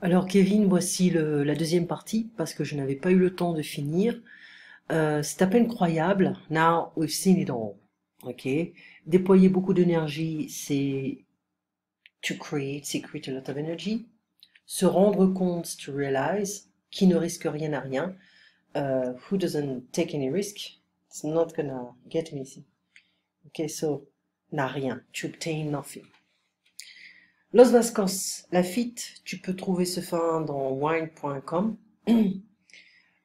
Alors Kevin, voici la deuxième partie parce que je n'avais pas eu le temps de finir. C'est à peine croyable. Now we've seen it all. Ok. Déployer beaucoup d'énergie, c'est create a lot of energy. Se rendre compte, to realize, qui ne risque rien à rien. Who doesn't take any risk, it's not gonna get anything. Ok, so n'a rien. To obtain nothing. Los Vascos, Lafitte, tu peux trouver ce fin dans wine.com.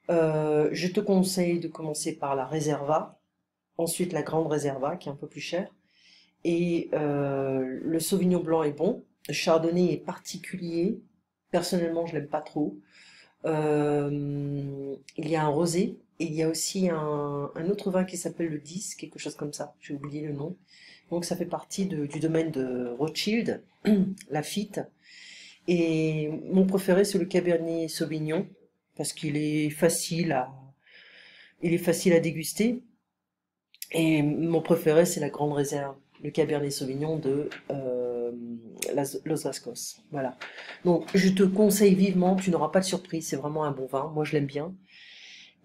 Je te conseille de commencer par la Reserva, ensuite la Grande Reserva qui est un peu plus chère. Et le Sauvignon blanc est bon. Le Chardonnay est particulier. Personnellement, je l'aime pas trop. Il y a un rosé et il y a aussi un autre vin qui s'appelle le 10, quelque chose comme ça. J'ai oublié le nom. Donc ça fait partie du domaine de Rothschild, Lafite. Et mon préféré, c'est le Cabernet Sauvignon parce il est facile à déguster. Et mon préféré, c'est la Grande Réserve, le Cabernet Sauvignon de Los Vascos. Voilà. Donc, je te conseille vivement, tu n'auras pas de surprise, c'est vraiment un bon vin. Moi, je l'aime bien.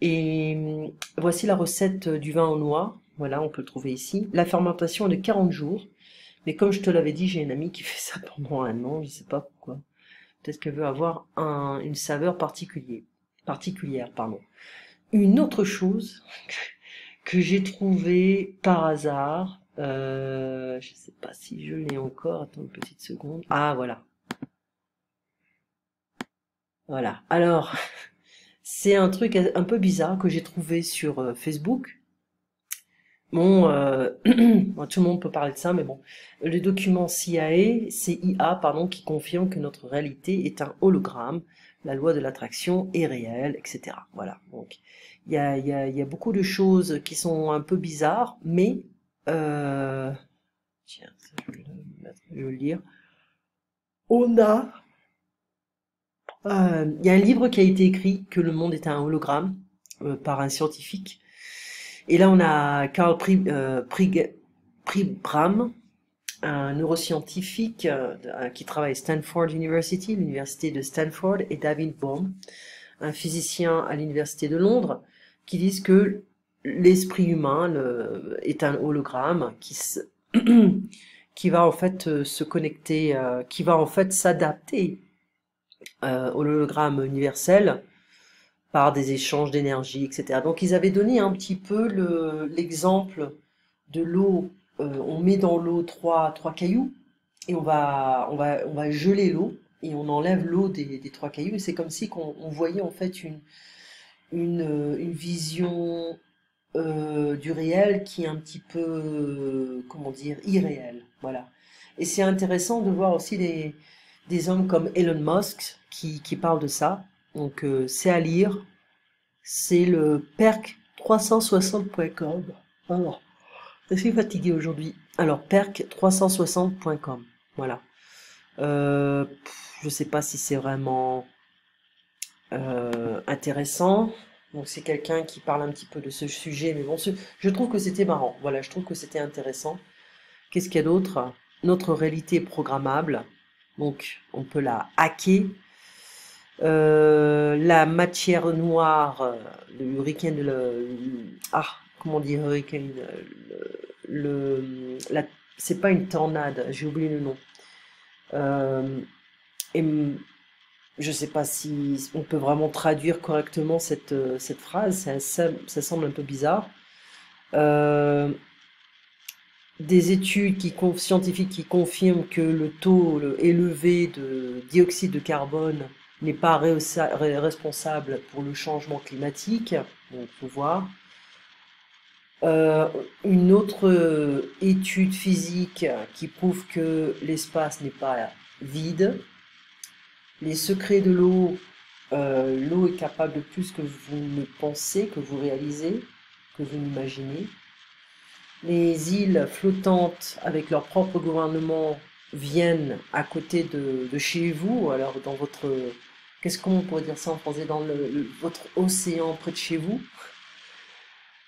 Et voici la recette du vin au noix. Voilà, on peut le trouver ici. La fermentation est de 40 jours. Mais comme je te l'avais dit, j'ai une amie qui fait ça pendant un an, je sais pas pourquoi. Peut-être qu'elle veut avoir une saveur particulière, pardon. Une autre chose que j'ai trouvée par hasard, je sais pas si je l'ai encore, attends une petite seconde. Ah voilà, voilà. Alors, c'est un truc un peu bizarre que j'ai trouvé sur Facebook. Bon, bon, tout le monde peut parler de ça, mais bon, le document CIA, pardon, qui confirme que notre réalité est un hologramme, la loi de l'attraction est réelle, etc. Voilà. Donc, il y a beaucoup de choses qui sont un peu bizarres, mais tiens, ça, je vais le lire. On a, il y a un livre qui a été écrit que le monde est un hologramme par un scientifique. Et là, on a Karl Pribram, un neuroscientifique qui travaille à Stanford University, l'université de Stanford, et David Bohm, un physicien à l'université de Londres, qui disent que l'esprit humain est un hologramme qui va en fait se connecter, qui va en fait s'adapter au hologramme universel par des échanges d'énergie, etc. Donc ils avaient donné un petit peu l'exemple de l'eau. On met dans l'eau trois cailloux et on va geler l'eau et on enlève l'eau des trois cailloux. Et c'est comme si on voyait en fait une vision du réel qui est un petit peu, comment dire, irréel. Voilà. Et c'est intéressant de voir aussi des hommes comme Elon Musk qui parlent de ça. Donc c'est à lire. C'est le perc360.com. Alors, je suis fatigué aujourd'hui. Alors, perc360.com. Voilà. Je sais pas si c'est vraiment intéressant. Donc, c'est quelqu'un qui parle un petit peu de ce sujet, mais bon, je trouve que c'était marrant. Voilà, je trouve que c'était intéressant. Qu'est-ce qu'il y a d'autre? Notre réalité est programmable. Donc, on peut la hacker. La matière noire, le hurricane, comment on dit hurricane, c'est pas une tornade, j'ai oublié le nom. Euh, et je sais pas si on peut vraiment traduire correctement cette phrase, ça semble un peu bizarre. Euh, des études scientifiques qui confirment que le taux élevé de dioxyde de carbone n'est pas responsable pour le changement climatique. Donc, faut voir. Une autre étude physique qui prouve que l'espace n'est pas vide. Les secrets de l'eau. L'eau est capable de plus que vous ne pensez, que vous réalisez, que vous n'imaginez. Les îles flottantes avec leur propre gouvernement viennent à côté de chez vous, alors dans votre, comment on pourrait dire ça en français, dans votre océan près de chez vous.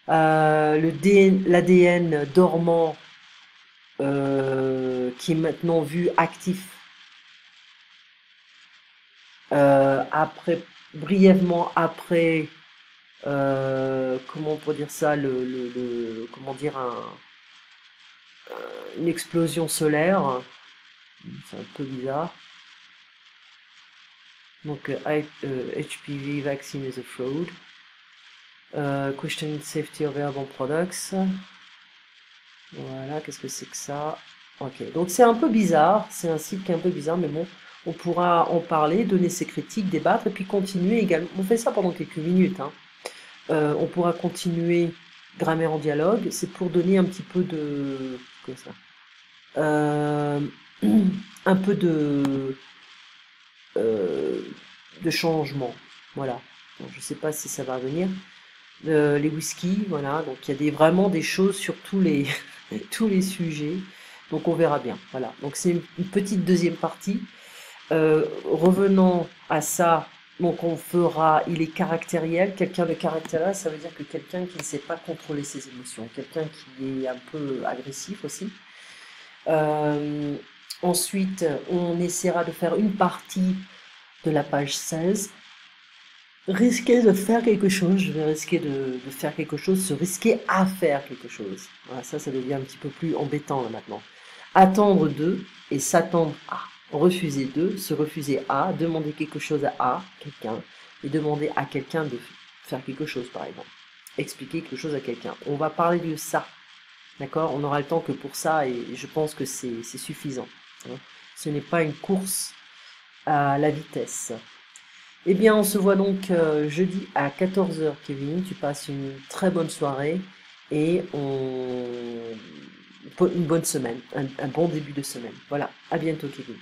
L'ADN dormant qui est maintenant vu actif Après, brièvement après, comment on peut dire ça, comment dire, une explosion solaire, c'est un peu bizarre. Donc, HPV vaccine is a fraud. Question safety of airborne products. Voilà, qu'est-ce que c'est que ça? Ok, donc c'est un peu bizarre, c'est un site qui est un peu bizarre, mais bon, on pourra en parler, donner ses critiques, débattre, et puis continuer également. On fait ça pendant quelques minutes, hein. On pourra continuer grammaire en dialogue, c'est pour donner un petit peu de... Quoi ça? Euh, un peu euh, de changement, voilà. Bon, je sais pas si ça va venir. Les whisky, voilà, donc il y a vraiment des choses sur tous les, tous les sujets, donc on verra bien, voilà. Donc c'est une petite deuxième partie. Revenons à ça, donc on fera, il est caractériel, quelqu'un de caractériel, ça veut dire que quelqu'un qui ne sait pas contrôler ses émotions, quelqu'un qui est un peu agressif aussi. Euh, Ensuite, on essaiera de faire une partie de la page 16. Risquer de faire quelque chose, je vais risquer de faire quelque chose, se risquer à faire quelque chose. Voilà, ça devient un petit peu plus embêtant là maintenant. Attendre de et s'attendre à. Refuser de, se refuser à, demander quelque chose à quelqu'un et demander à quelqu'un de faire quelque chose par exemple. Expliquer quelque chose à quelqu'un. On va parler de ça, d'accord? On aura le temps que pour ça et je pense que c'est suffisant, hein. Ce n'est pas une course à la vitesse. Eh bien, on se voit donc jeudi à 14 heures, Kevin. Tu passes une très bonne soirée et une bonne semaine, un bon début de semaine. Voilà, à bientôt, Kevin.